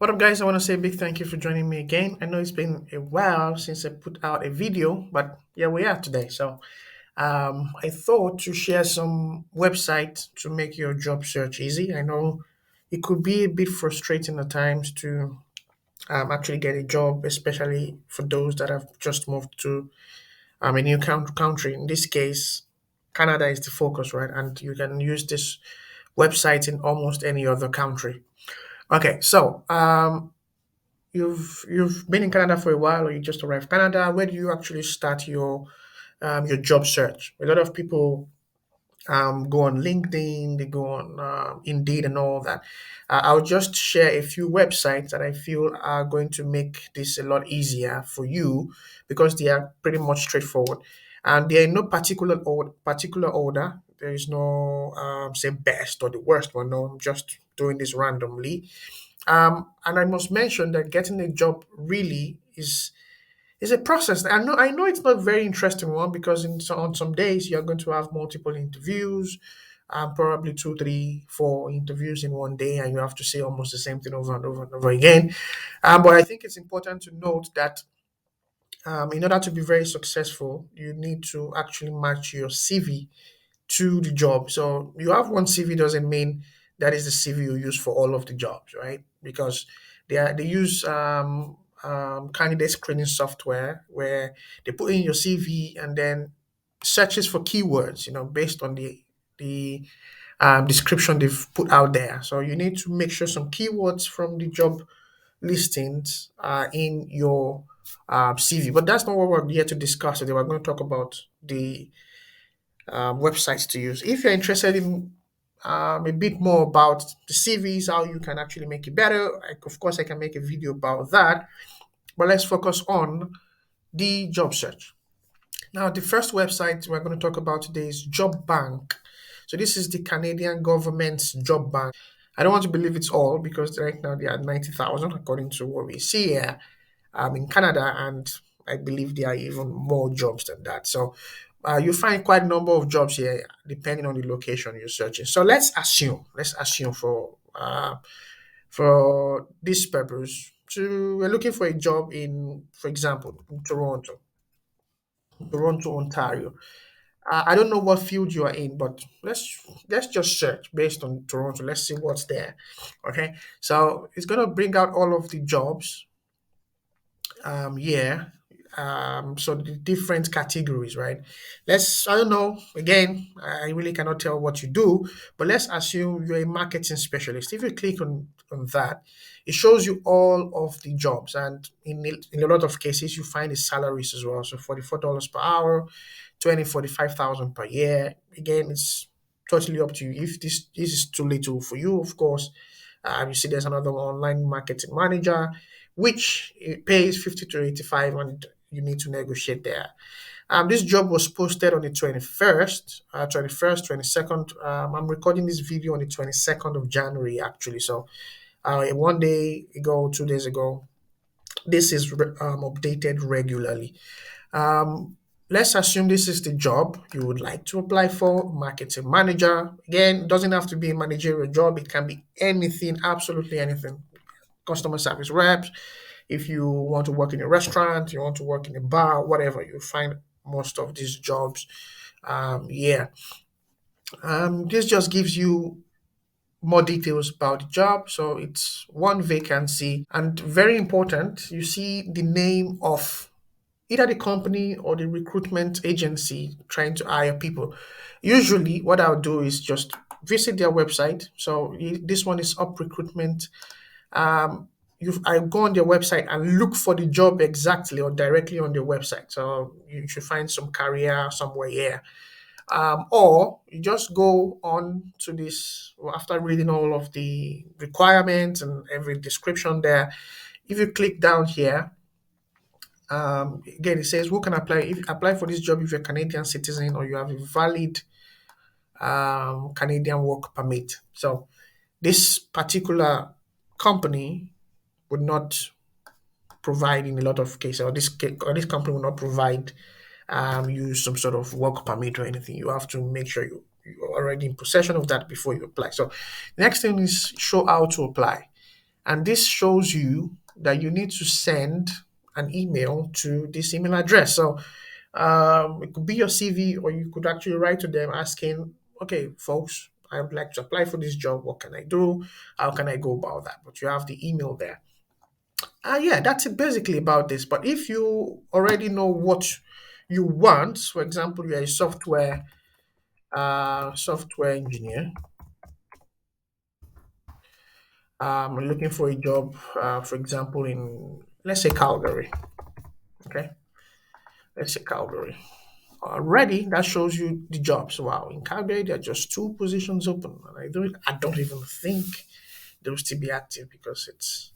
What up, guys? I want to say a big thank you for joining me again. I know it's been a while since I put out a video, but yeah, we are today. So I thought to share some websites to make your job search easy. I know it could be a bit frustrating at times to actually get a job, especially for those that have just moved to a new country. In this case, Canada is the focus, right? And you can use this website in almost any other country. Okay, so you've been in Canada for a while, or you just arrived Canada. Where do you actually start your job search? A lot of people go on LinkedIn, they go on Indeed, and all that. I'll just share a few websites that I feel are going to make this a lot easier for you because they are pretty much straightforward, and they are in no particular order. There is no say best or the worst one. No, I'm just doing this randomly. And I must mention that getting a job really is a process. I know it's not a very interesting one because on some days you're going to have multiple interviews, probably two, three, four interviews in one day, and you have to say almost the same thing over and over and over again. But I think it's important to note that in order to be very successful, you need to actually match your CV to the job. So you have one CV doesn't mean that is the CV you use for all of the jobs, right? Because they use candidate screening software where they put in your CV and then searches for keywords, based on the description they've put out there. So you need to make sure some keywords from the job listings are in your CV. But that's not what we're here to discuss today. We're going to talk about the websites to use. If you're interested in a bit more about the CVs, how you can actually make it better, of course, I can make a video about that. But let's focus on the job search. Now, the first website we're going to talk about today is Job Bank. So this is the Canadian government's job bank. I don't want to believe it's all because right now they are 90,000 according to what we see here in Canada, and I believe there are even more jobs than that. So you find quite a number of jobs here depending on the location you're searching. So let's assume for this purpose, we're looking for a job in, for example, in Toronto, Ontario. I don't know what field you are in, but let's just search based on Toronto. Let's see what's there. Okay, so it's gonna bring out all of the jobs. Yeah. So the different categories, right? I don't know. Again, I really cannot tell what you do, but let's assume you're a marketing specialist. If you click on that, it shows you all of the jobs, and in a lot of cases, you find the salaries as well. So $44 per hour, 45,000 per year. Again, it's totally up to you. If this is too little for you, of course, you see there's another one, online marketing manager, which it pays 50 to 85, and you need to negotiate there. This job was posted on the 21st, 22nd. I'm recording this video on the 22nd of January, actually. So one day ago, 2 days ago, this is updated regularly. Let's assume this is the job you would like to apply for, marketing manager. Again, it doesn't have to be a managerial job. It can be anything, absolutely anything. Customer service reps. If you want to work in a restaurant, you want to work in a bar, whatever, you find most of these jobs. Yeah. This just gives you more details about the job. So it's one vacancy, and very important, you see the name of either the company or the recruitment agency trying to hire people. Usually, what I'll do is just visit their website. So this one is Up Recruitment. I go on their website and look for the job exactly or directly on their website. So you should find some career somewhere here. Or you just go on to this after reading all of the requirements and every description there. If you click down here, again, it says who can apply. If apply for this job if you're a Canadian citizen or you have a valid Canadian work permit. So this particular company would not provide in a lot of cases, or this company will not provide you some sort of work permit or anything. You have to make sure you're already in possession of that before you apply. So the next thing is show how to apply. And this shows you that you need to send an email to this email address. So it could be your CV, or you could actually write to them asking, okay, folks, I would like to apply for this job. What can I do? How can I go about that? But you have the email there. Yeah, that's it basically about this. But if you already know what you want, for example, you're a software engineer, looking for a job, for example, in, let's say, Calgary. Okay, let's say Calgary. Already, that shows you the jobs. Wow, in Calgary, there are just two positions open, and I don't even think they'll still be active because it's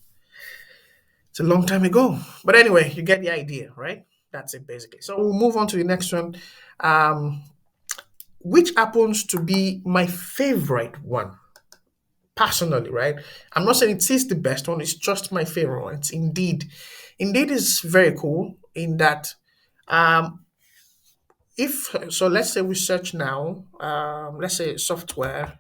a long time ago. But anyway, you get the idea, right? That's it basically. So we'll move on to the next one, um, which happens to be my favorite one personally, right? I'm not saying it is the best one, it's just my favorite one. It's Indeed. Indeed is very cool in that, um, if so, let's say we search now, let's say software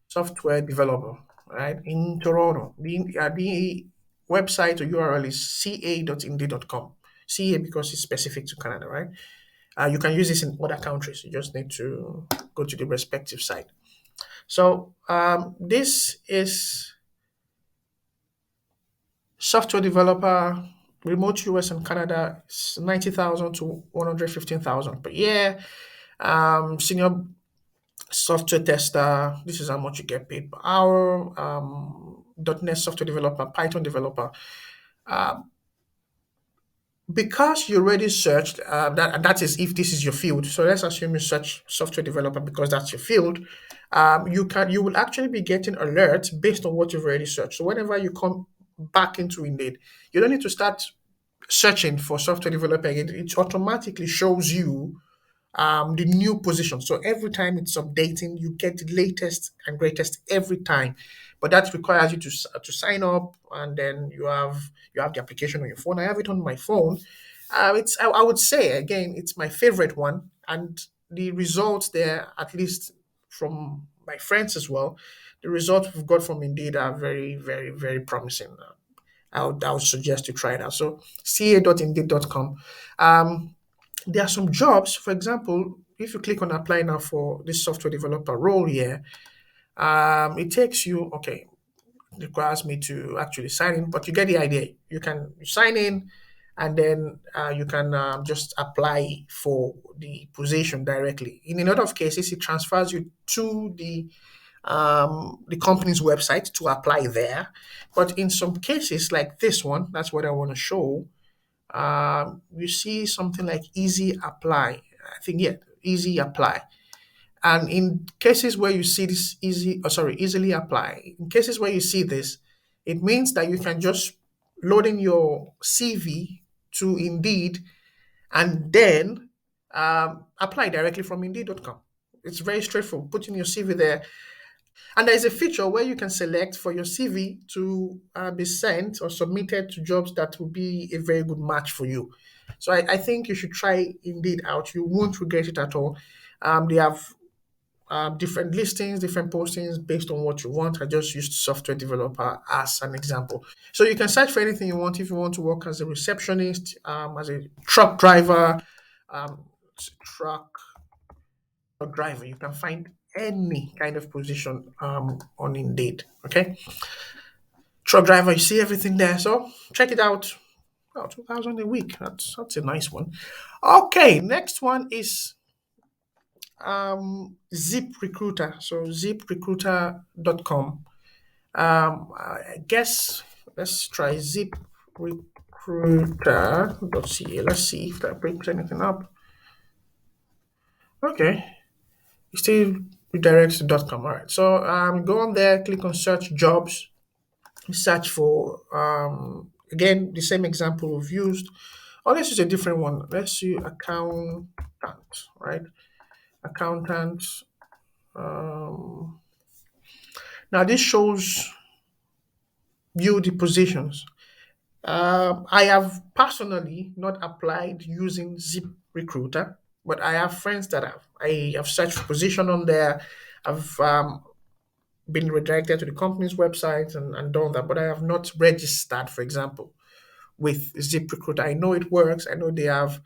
developer, right, in Toronto. The website or URL is ca.indeed.com. CA because it's specific to Canada, right? You can use this in other countries. You just need to go to the respective site. So this is software developer, remote US and Canada, 90,000 to 115,000 per year. Senior software tester, this is how much you get paid per hour. .NET software developer, Python developer. Um, because you already searched, that is if this is your field. So let's assume you search software developer because that's your field. You will actually be getting alerts based on what you've already searched. So whenever you come back into Indeed, you don't need to start searching for software developer again. It automatically shows you the new position. So every time it's updating, you get the latest and greatest every time. But that requires you to sign up, and then you have the application on your phone. I have it on my phone. I would say again, it's my favorite one, and the results there, at least from my friends as well, the results we've got from Indeed are very, very, very promising. I would suggest you try it out. So ca.indeed.com. Um, there are some jobs, for example, if you click on apply now for this software developer role here, it takes you, okay, it requires me to actually sign in, but you get the idea. You can sign in, and then you can just apply for the position directly. In a lot of cases, it transfers you to the company's website to apply there. But in some cases, like this one, that's what I want to show. You see something like easy apply. I think, yeah, easy apply. And in cases where you see this easily apply, in cases where you see this, it means that you can just load in your CV to Indeed, and then apply directly from Indeed.com. It's very straightforward. Put in your CV there, and there is a feature where you can select for your CV to be sent or submitted to jobs that will be a very good match for you. So I think you should try Indeed out. You won't regret it at all. They have different listings, different postings based on what you want. I just used software developer as an example. So you can search for anything you want. If you want to work as a receptionist, as a truck driver, um, truck driver, you can find any kind of position on Indeed. Okay, truck driver, you see everything there. So check it out. Oh, 2,000 a week. That's a nice one. Okay, next one is ZipRecruiter. So ZipRecruiter.com. I guess let's try ZipRecruiter.ca. Let's see if that brings anything up. Okay, it still redirects to .com. All right. So go on there, click on search jobs, search for again the same example we've used. Oh, let's use a different one. Let's use accountant, right? Accountant. Um, Now this shows you the positions. I have personally not applied using ZipRecruiter, but I have friends that have. I have searched for position on there. I've been redirected to the company's website and done that, but I have not registered, for example, with ZipRecruiter. I know it works. I know they have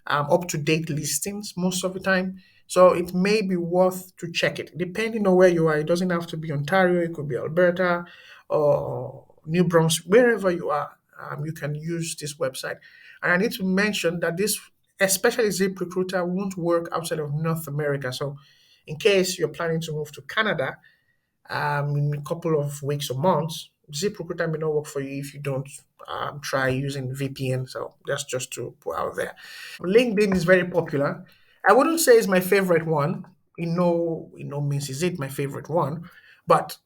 up to date listings most of the time. So it may be worth to check it. Depending on where you are, it doesn't have to be Ontario, it could be Alberta or New Brunswick, wherever you are, you can use this website. And I need to mention that this, especially ZipRecruiter, won't work outside of North America. So in case you're planning to move to Canada, in a couple of weeks or months, ZipRecruiter may not work for you if you don't try using VPN. So that's just to put out there. LinkedIn is very popular. I wouldn't say it's my favorite one. In no means is it my favorite one, but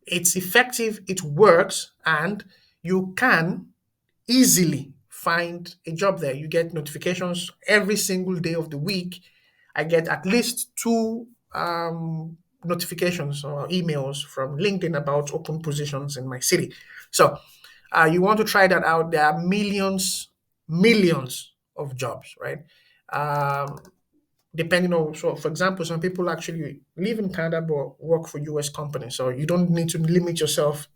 it's effective, it works, and you can easily find a job there. You get notifications every single day of the week. I get at least two notifications or emails from LinkedIn about open positions in my city. So you want to try that out. There are millions of jobs, right? Um, Depending on, so for example, some people actually live in Canada but work for US companies. So you don't need to limit yourself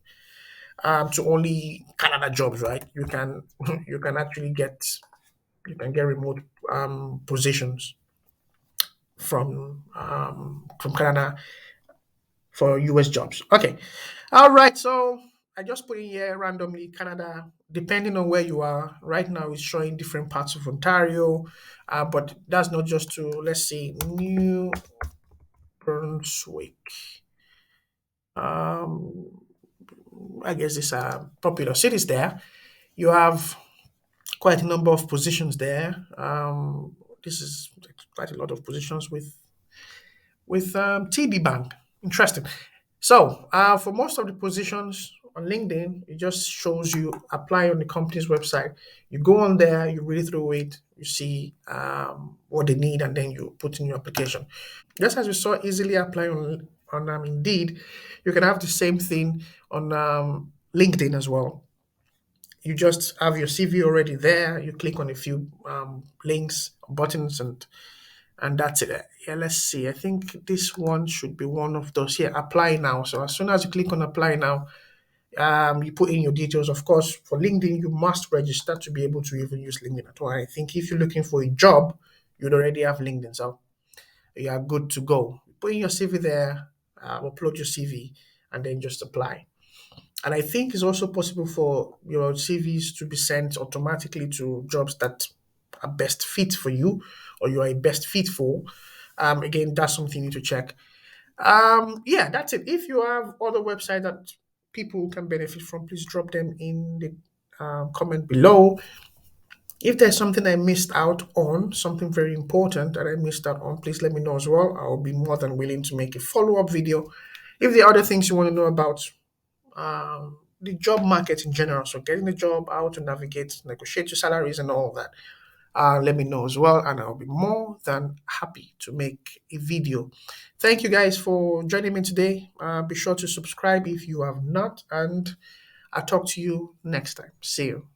to only Canada jobs, right? You can you can actually get remote positions from Canada for US jobs. Okay, all right. So I just put in here randomly Canada. Depending on where you are, right now it's showing different parts of Ontario, but that's not just to, let's see, New Brunswick. Um, I guess these are popular cities there. You have quite a number of positions there. This is quite a lot of positions with TD Bank. Interesting. So for most of the positions on LinkedIn, it just shows you apply on the company's website. You go on there, you read through it, you see what they need, and then you put in your application. Just as you saw easily apply on Indeed, you can have the same thing on LinkedIn as well. You just have your CV already there. You click on a few links, buttons, and that's it. Yeah, let's see. I think this one should be one of those here. Apply now. So as soon as you click on apply now, you put in your details. Of course, for LinkedIn, you must register to be able to even use LinkedIn at all. I think if you're looking for a job, you'd already have LinkedIn, so you are good to go. Put in your CV there, upload your CV, and then just apply. And I think it's also possible for your CVs to be sent automatically to jobs that are best fit for you or you are a best fit for. Again, that's something you need to check. Yeah, that's it. If you have other websites that people can benefit from, please drop them in the comment below. If there's something I missed out on, something very important that I missed out on, please let me know as well. I'll be more than willing to make a follow-up video. If there are other things you want to know about the job market in general, so getting a job, how to navigate, negotiate your salaries, and all of that, let me know as well, and I'll be more than happy to make a video. Thank you guys for joining me today. Be sure to subscribe if you have not, and I'll talk to you next time. See you.